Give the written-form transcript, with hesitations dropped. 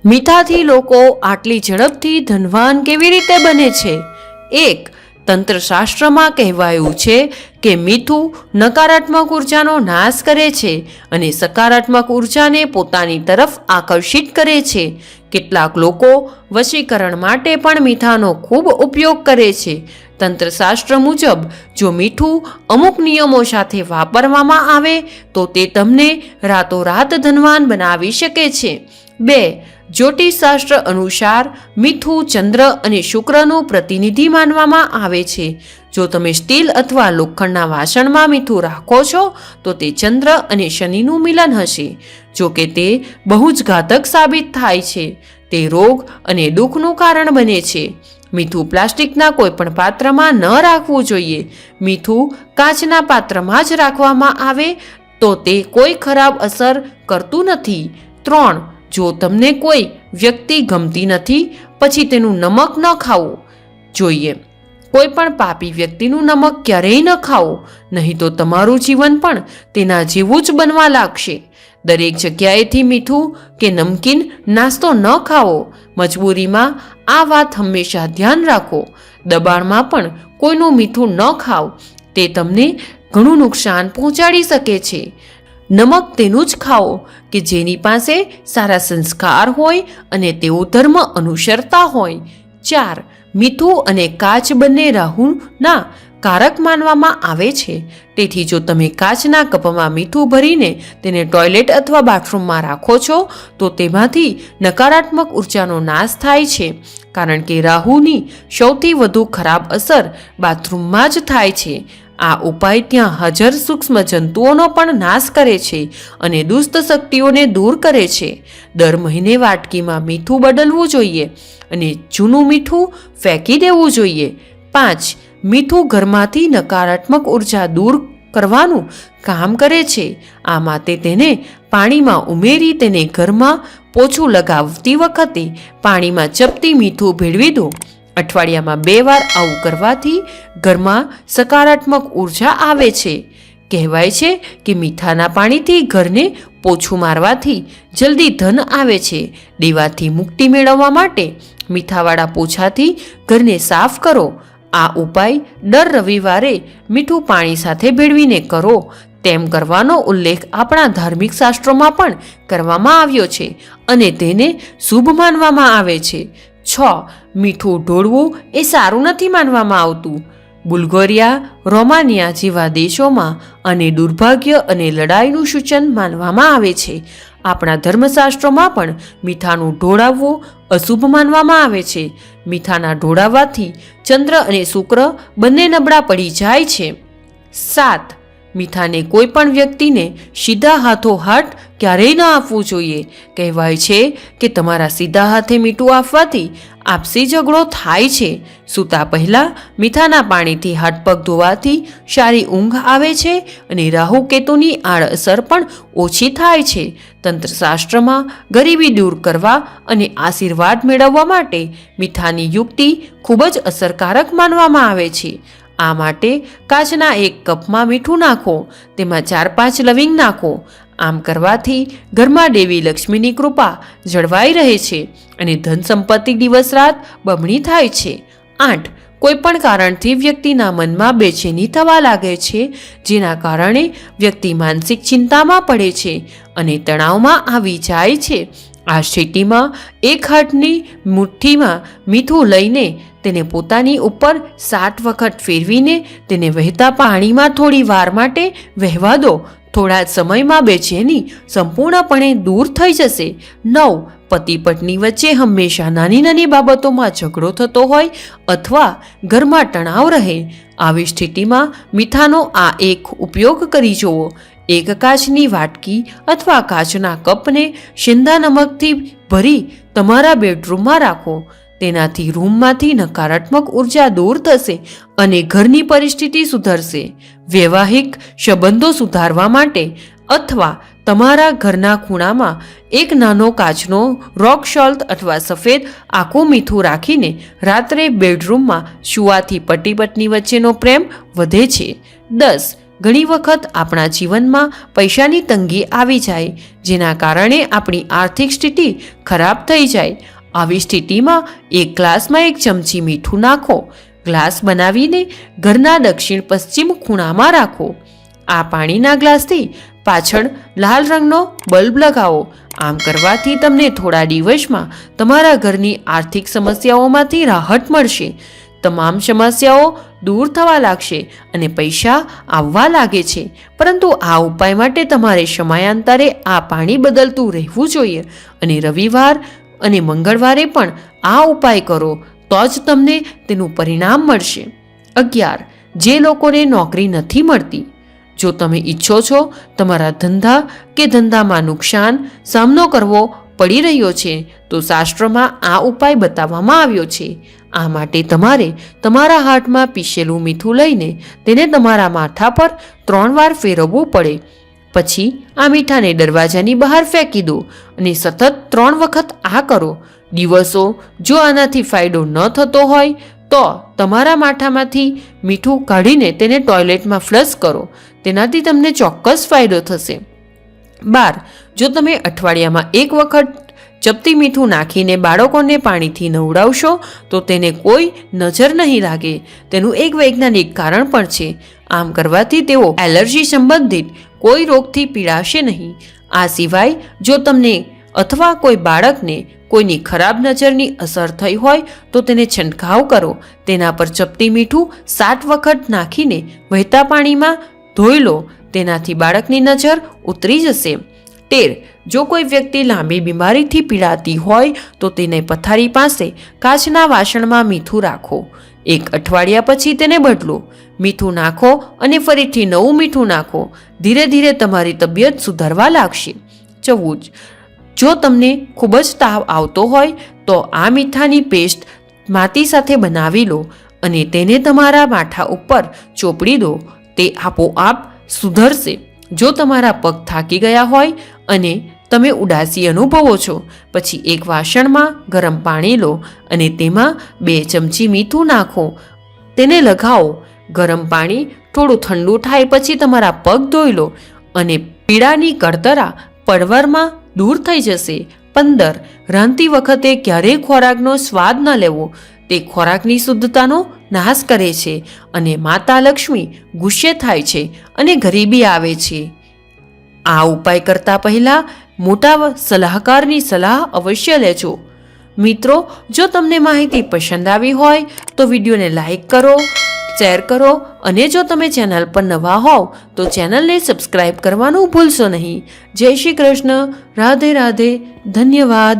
મીઠાથી લોકો આટલી ઝડપથી ધનવાન કેવી રીતે બને છે? 1. તંત્રશાસ્ત્રમાં કહેવાયું છે કે મીઠું નકારાત્મક ઉર્જાનો નાશ કરે છે અને સકારાત્મક ઉર્જાને પોતાની તરફ આકર્ષિત કરે છે. કેટલાક લોકો વશીકરણ માટે પણ મીઠાનો ખૂબ ઉપયોગ કરે છે. તંત્રશાસ્ત્ર મુજબ જો મીઠું અમુક નિયમો સાથે વાપરવામાં આવે તો તે તમને રાતોરાત ધનવાન બનાવી શકે છે. 2. જ્યોતિષશાસ્ત્ર અનુસાર મીઠું ચંદ્ર અને શુક્રનું પ્રતિનિધિ માનવામાં આવે છે. જો તમે સ્ટીલ અથવા લોખંડના વાસણમાં મીઠું રાખો છો તો તે ચંદ્ર અને શનિનું મિલન હશે. જો કે તે બહુ જ ઘાતક સાબિત થાય છે. તે રોગ અને દુઃખનું કારણ બને છે. મીઠું પ્લાસ્ટિકના કોઈ પણ પાત્રમાં ન રાખવું જોઈએ. મીઠું કાચના પાત્રમાં જ રાખવામાં આવે તો તે કોઈ ખરાબ અસર કરતું નથી. 3. જો તમને કોઈ વ્યક્તિ ગમતી નથી પછી તેનું નમક ન ખાવું જોઈએ. કોઈ પણ પાપી વ્યક્તિનું નમક ક્યારેય ન ખાવો, નહીં તો તમારું જીવન પણ તેના જેવું જ બનવા લાગશે. દરેક જગ્યાએથી મીઠું કે નમકીન નાસ્તો ન ખાવો. મજબૂરીમાં આ વાત હંમેશા ધ્યાન રાખો. દબાણમાં પણ કોઈનું મીઠું ન ખાવ. તે તમને ઘણું નુકસાન પહોંચાડી શકે છે. નમક તેનું જ ખાઓ કે જેની પાસે સારા સંસ્કાર હોય અને તેઓ ધર્મ અનુસરતા હોય. 4. મીઠું અને કાચ બંને રાહુના કારક માનવામાં આવે છે. તેથી જો તમે કાચના કપમાં મીઠું ભરીને તેને ટોયલેટ અથવા બાથરૂમમાં રાખો છો તો તેમાંથી નકારાત્મક ઉર્જાનો નાશ થાય છે. કારણ કે રાહુની સૌથી વધુ ખરાબ અસર બાથરૂમમાં જ થાય છે. આ ઉપાય ત્યાં હાજર સૂક્ષ્મ જંતુઓનો પણ નાશ કરે છે અને દુષ્ટ શક્તિઓને દૂર કરે છે. દર મહિને વાટકીમાં મીઠું બદલવું જોઈએ અને જૂનું મીઠું ફેંકી દેવું જોઈએ. 5. મીઠું ઘરમાંથી નકારાત્મક ઉર્જા દૂર કરવાનું કામ કરે છે. આ માટે તેને પાણીમાં ઉમેરી તેને ઘરમાં પોછું લગાવતી વખતે પાણીમાં ચપટી મીઠું ભેળવી દો. અઠવાડિયામાં 2 વાર આવું કરવાથી ઘરમાં સકારાત્મક ઉર્જા આવે છે. કહેવાય છે કે મીઠાના પાણીથી ઘરને પોછું મારવાથી જલ્દી ધન આવે છે. દેવાથી મુક્તિ મેળવવા માટે મીઠાવાળા પોછાથી ઘરને સાફ કરો. આ ઉપાય દર રવિવારે મીઠું પાણી સાથે ભેળવીને કરો. તેમ કરવાનો ઉલ્લેખ આપણા ધાર્મિક શાસ્ત્રોમાં પણ કરવામાં આવ્યો છે અને તેને શુભ માનવામાં આવે છે. 6. મીઠું ઢોળવું એ સારું નથી માનવામાં આવતું. બુલ્ગેરિયા, રોમાનિયા જેવા દેશોમાં આને દુર્ભાગ્ય અને લડાઈનું સૂચન માનવામાં આવે છે. આપણા ધર્મશાસ્ત્રોમાં પણ મીઠાનું ઢોળાવવું અશુભ માનવામાં આવે છે. મીઠાના ઢોળાવવાથી ચંદ્ર અને શુક્ર બંને નબળા પડી જાય છે. 7. મીઠાને કોઈ પણ વ્યક્તિને સીધા હાથોહાથ ક્યારેય ન આપવું જોઈએ. કહેવાય છે કે તમારા સીધા હાથે મીઠું આપવાથી આપસી ઝઘડો થાય છે. સૂતા પહેલાં મીઠાના પાણીથી હાથ પગ ધોવાથી સારી ઊંઘ આવે છે અને રાહુ કેતુની આડઅસર પણ ઓછી થાય છે. તંત્રશાસ્ત્રમાં ગરીબી દૂર કરવા અને આશીર્વાદ મેળવવા માટે મીઠાની યુક્તિ ખૂબ જ અસરકારક માનવામાં આવે છે. આ માટે કાચના એક કપમાં મીઠું નાખો, તેમાં 4-5 લવિંગ નાખો. આમ કરવાથી ઘરમાં દેવી લક્ષ્મીની કૃપા જળવાઈ રહે છે અને ધન સંપત્તિ દિવસ રાત બમણી થાય છે. 8. કોઈ પણ કારણથી વ્યક્તિના મનમાં બેચેની થવા લાગે છે, જેના કારણે વ્યક્તિ માનસિક ચિંતામાં પડે છે અને તણાવમાં આવી જાય છે. આ સ્થિતિમાં એક હાથની મુઠ્ઠીમાં મીઠું લઈને તેને પોતાની ઉપર 7 વખત ફેરવીને તેને વહેતા પાણીમાં થોડી વાર માટે વહેવા દો. થોડા સમયમાં બેચેની સંપૂર્ણપણે દૂર થઈ જશે. 9. પતિ પત્ની વચ્ચે હંમેશા નાની નાની બાબતોમાં ઝઘડો થતો હોય અથવા ઘરમાં તણાવ રહે. આવી સ્થિતિમાં મીઠાનો આ એક ઉપયોગ કરી જુઓ. એક કાચની વાટકી અથવા કાચના કપને સેંધા નમકથી ભરી તમારા બેડરૂમમાં રાખો. તેનાથી રૂમમાંથી નકારાત્મક ઉર્જા દૂર થશે અને ઘરની પરિસ્થિતિ સુધરશે. વૈવાહિક સંબંધો સુધારવા માટે અથવા તમારા ઘરના ખૂણામાં એક નાનો કાચનો રોક સોલ્ટ અથવા સફેદ આખું મીઠું રાખીને રાત્રે બેડરૂમમાં સૂવાથી પતિ પત્ની વચ્ચેનો પ્રેમ વધે છે. 10. ઘણી વખત આપણા જીવનમાં પૈસાની તંગી આવી જાય, જેના કારણે આપણી આર્થિક સ્થિતિ ખરાબ થઈ જાય. આવી સ્થિતિમાં એક ગ્લાસમાં 1 ચમચી મીઠું નાખો. ગ્લાસ બનાવીને ઘરના દક્ષિણ પશ્ચિમ ખૂણામાં રાખો. આ પાણીના ગ્લાસથી પાછળ લાલ રંગનો બલ્બ લગાવો. આમ કરવાથી તમને થોડા દિવસમાં તમારા ઘરની આર્થિક સમસ્યાઓમાંથી રાહત મળશે. તમામ સમસ્યાઓ દૂર થવા લાગશે અને પૈસા આવવા લાગે છે. પરંતુ આ ઉપાય માટે તમારે સમયાંતરે આ પાણી બદલતું રહેવું જોઈએ અને રવિવાર અને મંગળવારે પણ આ ઉપાય કરો તો જ તમને તેનું પરિણામ મળશે. 11. જે લોકોને નોકરી નથી મળતી. જો તમે ઈચ્છો છો તમારા ધંધા કે ધંધામાં નુકસાન સામનો કરવો પડી રહ્યો છે તો શાસ્ત્રમાં આ ઉપાય બતાવવામાં આવ્યો છે. આ માટે તમારે તમારા હાથમાં પીસેલું મીઠું લઈને તેને તમારા માથા પર 3 વાર ફેરવવું પડે. પછી આ મીઠાને દરવાજાની બહાર ફેંકી દો અને સતત 3 વખત આ કરો. દિવસો જો આનાથી ફાયદો ન થતો હોય તો તમારા માથામાંથી મીઠું કાઢીને તેને ટોયલેટમાં ફ્લશ કરો. તેનાથી તમને ચોક્કસ ફાયદો થશે. 12. જો તમે અઠવાડિયામાં 1 વખત ચપટી મીઠું નાખીને બાળકોને પાણીથી નવડાવશો તો તેને કોઈ નજર નહીં લાગે. તેનું એક વૈજ્ઞાનિક કારણ પણ છે. આમ કરવાથી તેઓ એલર્જી સંબંધિત કોઈ રોગથી પીડાશે નહીં. આ સિવાય જો તમને અથવા કોઈ બાળકને કોઈની ખરાબ નજરની અસર થઈ હોય તો તેને છંટકાવ કરો. તેના પર ચપટી મીઠું 7 વખત નાખીને વહેતા પાણીમાં ધોઈ લો. તેનાથી બાળકની નજર ઉતરી જશે. 13. જો કોઈ વ્યક્તિ લાંબી બીમારીથી પીડાતી હોય તો તેને પથારી પાસે કાચના વાસણમાં મીઠું રાખો. 1 અઠવાડિયા પછી તેને બદલો. મીઠું નાખો અને ફરીથી નવું મીઠું નાખો. ધીરે ધીરે તમારી તબિયત સુધારવા લાગશે. 14. જો તમને ખૂબ જ તાવ આવતો હોય તો આ મીઠાની પેસ્ટ માટી સાથે બનાવી લો અને તેને તમારા માથા ઉપર ચોપડી દો. તે આપોઆપ સુધરશે. જો તમારા પગ થાકી ગયા હોય અને તમે ઉદાસી અનુભવો છો પછી એક વાસણમાં ગરમ પાણી લો અને તેમાં 2 ચમચી મીઠું નાખો. તેને લગાવો. ગરમ પાણી થોડું ઠંડુ થાય પછી તમારા પગ ધોઈ લો અને પીડાની કળતરા પળવારમાં દૂર થઈ જશે. 15. રાંધતી વખતે ક્યારેય ખોરાકનો સ્વાદ ન લેવો. તે ખોરાકની શુદ્ધતાનો નાશ કરે છે અને માતા લક્ષ્મી ગુસ્સે થાય છે અને ગરીબી આવે છે. આ ઉપાય કરતા પહેલા મોટા સલાહકારની સલાહ અવશ્ય લેજો. મિત્રો, જો તમને માહિતી પસંદ આવી હોય તો વિડીયોને લાઈક કરો, શેર કરો અને જો તમે ચેનલ પર નવા હોવ તો ચેનલને સબસ્ક્રાઈબ કરવાનું ભૂલશો નહીં. જય શ્રી કૃષ્ણ. રાધે રાધે. ધન્યવાદ.